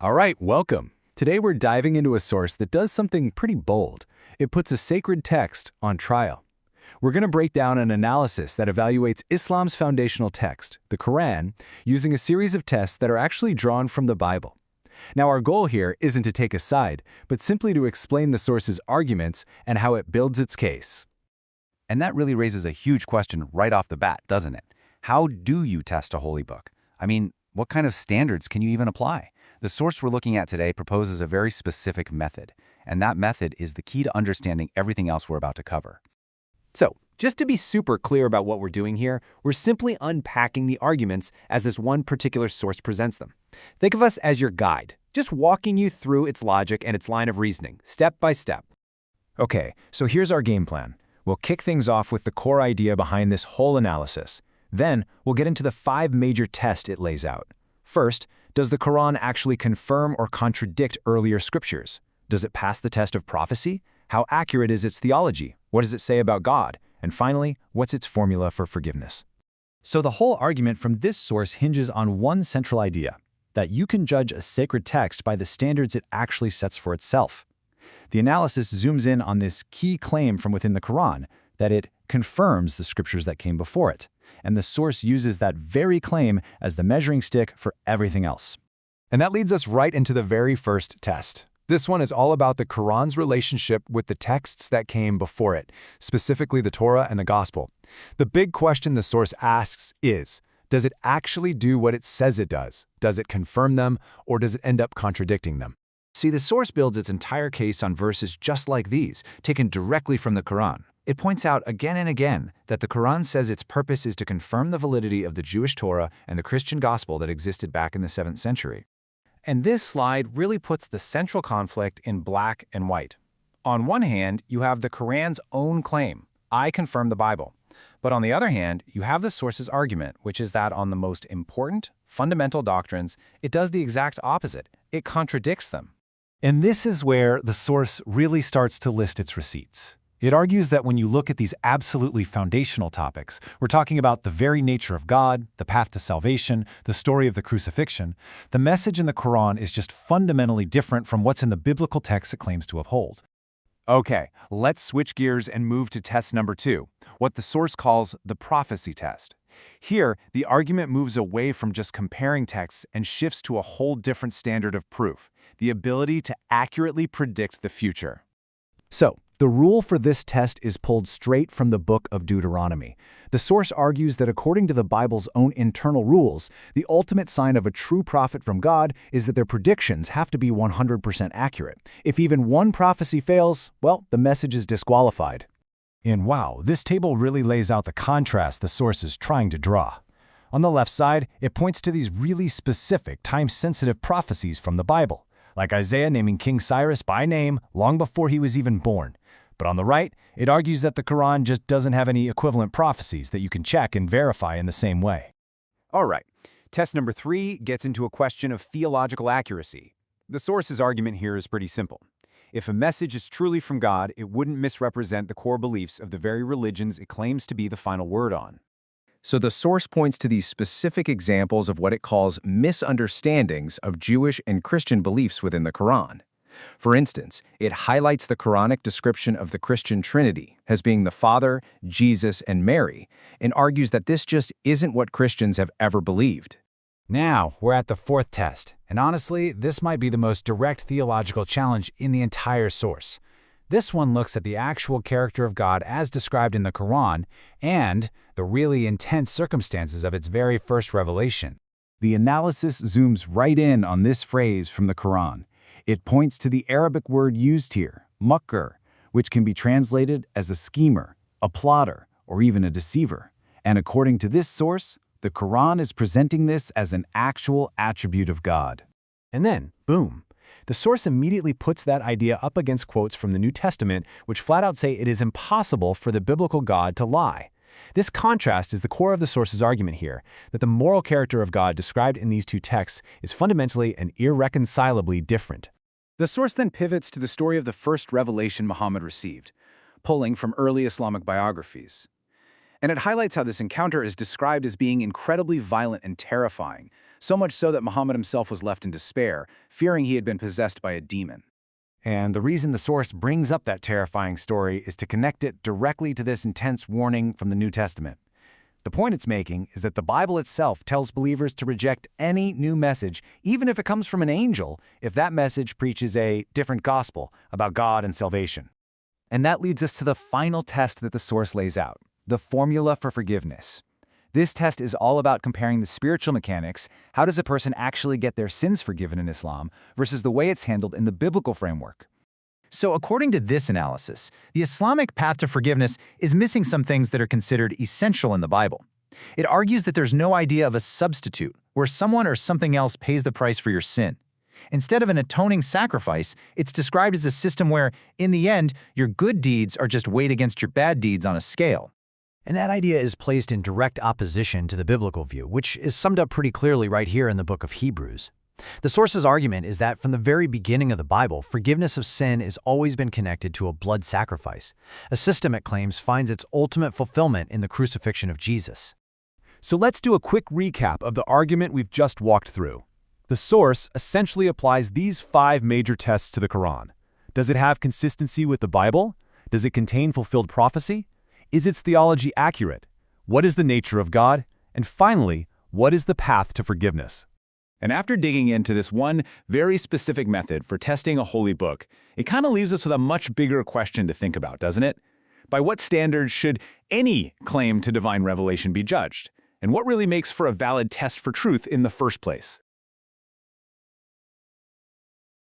All right, welcome. Today we're diving into a source that does something pretty bold. It puts a sacred text on trial. We're going to break down an analysis that evaluates Islam's foundational text, the Quran, using a series of tests that are actually drawn from the Bible. Now, our goal here isn't to take a side, but simply to explain the source's arguments and how it builds its case. And that really raises a huge question right off the bat, doesn't it? How do you test a holy book? I mean, what kind of standards can you even apply? The source we're looking at today proposes a very specific method, and that method is the key to understanding everything else we're about to cover. So, just to be super clear about what we're doing here, we're simply unpacking the arguments as this one particular source presents them. Think of us as your guide, just walking you through its logic and its line of reasoning, step by step. Okay, so here's our game plan. We'll kick things off with the core idea behind this whole analysis. Then, we'll get into the 5 major tests it lays out. First, does the Quran actually confirm or contradict earlier scriptures? Does it pass the test of prophecy? How accurate is its theology? What does it say about God? And finally, what's its formula for forgiveness? So the whole argument from this source hinges on one central idea, that you can judge a sacred text by the standards it actually sets for itself. The analysis zooms in on this key claim from within the Quran, that it confirms the scriptures that came before it, and the source uses that very claim as the measuring stick for everything else. And that leads us right into the very first test. This one is all about the Quran's relationship with the texts that came before it, specifically the Torah and the Gospel. The big question the source asks is, does it actually do what it says it does? Does it confirm them, or does it end up contradicting them? See, the source builds its entire case on verses just like these, taken directly from the Quran. It points out again and again that the Quran says its purpose is to confirm the validity of the Jewish Torah and the Christian Gospel that existed back in the 7th century. And this slide really puts the central conflict in black and white. On one hand, you have the Quran's own claim, I confirm the Bible. But on the other hand, you have the source's argument, which is that on the most important, fundamental doctrines, it does the exact opposite. It contradicts them. And this is where the source really starts to list its receipts. It argues that when you look at these absolutely foundational topics, we're talking about the very nature of God, the path to salvation, the story of the crucifixion, the message in the Quran is just fundamentally different from what's in the biblical text it claims to uphold. Okay, let's switch gears and move to test number 2, what the source calls the prophecy test. Here, the argument moves away from just comparing texts and shifts to a whole different standard of proof, the ability to accurately predict the future. So, the rule for this test is pulled straight from the book of Deuteronomy. The source argues that according to the Bible's own internal rules, the ultimate sign of a true prophet from God is that their predictions have to be 100% accurate. If even one prophecy fails, well, the message is disqualified. And wow, this table really lays out the contrast the source is trying to draw. On the left side, it points to these really specific, time-sensitive prophecies from the Bible, like Isaiah naming King Cyrus by name long before he was even born. But on the right, it argues that the Quran just doesn't have any equivalent prophecies that you can check and verify in the same way. All right, test number 3 gets into a question of theological accuracy. The source's argument here is pretty simple. If a message is truly from God, it wouldn't misrepresent the core beliefs of the very religions it claims to be the final word on. So the source points to these specific examples of what it calls misunderstandings of Jewish and Christian beliefs within the Quran. For instance, it highlights the Quranic description of the Christian Trinity as being the Father, Jesus, and Mary, and argues that this just isn't what Christians have ever believed. Now, we're at the 4th test, and honestly, this might be the most direct theological challenge in the entire source. This one looks at the actual character of God as described in the Quran and the really intense circumstances of its very first revelation. The analysis zooms right in on this phrase from the Quran. It points to the Arabic word used here, mukkar, which can be translated as a schemer, a plotter, or even a deceiver. And according to this source, the Quran is presenting this as an actual attribute of God. And then, boom, the source immediately puts that idea up against quotes from the New Testament, which flat out say it is impossible for the biblical God to lie. This contrast is the core of the source's argument here, that the moral character of God described in these 2 texts is fundamentally and irreconcilably different. The source then pivots to the story of the first revelation Muhammad received, pulling from early Islamic biographies. And it highlights how this encounter is described as being incredibly violent and terrifying, so much so that Muhammad himself was left in despair, fearing he had been possessed by a demon. And the reason the source brings up that terrifying story is to connect it directly to this intense warning from the New Testament. The point it's making is that the Bible itself tells believers to reject any new message, even if it comes from an angel, if that message preaches a different gospel about God and salvation. And that leads us to the final test that the source lays out, the formula for forgiveness. This test is all about comparing the spiritual mechanics, how does a person actually get their sins forgiven in Islam, versus the way it's handled in the biblical framework. So according to this analysis, the Islamic path to forgiveness is missing some things that are considered essential in the Bible. It argues that there's no idea of a substitute, where someone or something else pays the price for your sin. Instead of an atoning sacrifice, it's described as a system where, in the end, your good deeds are just weighed against your bad deeds on a scale. And that idea is placed in direct opposition to the biblical view, which is summed up pretty clearly right here in the book of Hebrews. The source's argument is that from the very beginning of the Bible, forgiveness of sin has always been connected to a blood sacrifice. A system, it claims, finds its ultimate fulfillment in the crucifixion of Jesus. So let's do a quick recap of the argument we've just walked through. The source essentially applies these 5 major tests to the Quran. Does it have consistency with the Bible? Does it contain fulfilled prophecy? Is its theology accurate? What is the nature of God? And finally, what is the path to forgiveness? And after digging into this one very specific method for testing a holy book, it kind of leaves us with a much bigger question to think about, doesn't it? By what standards should any claim to divine revelation be judged? And what really makes for a valid test for truth in the first place?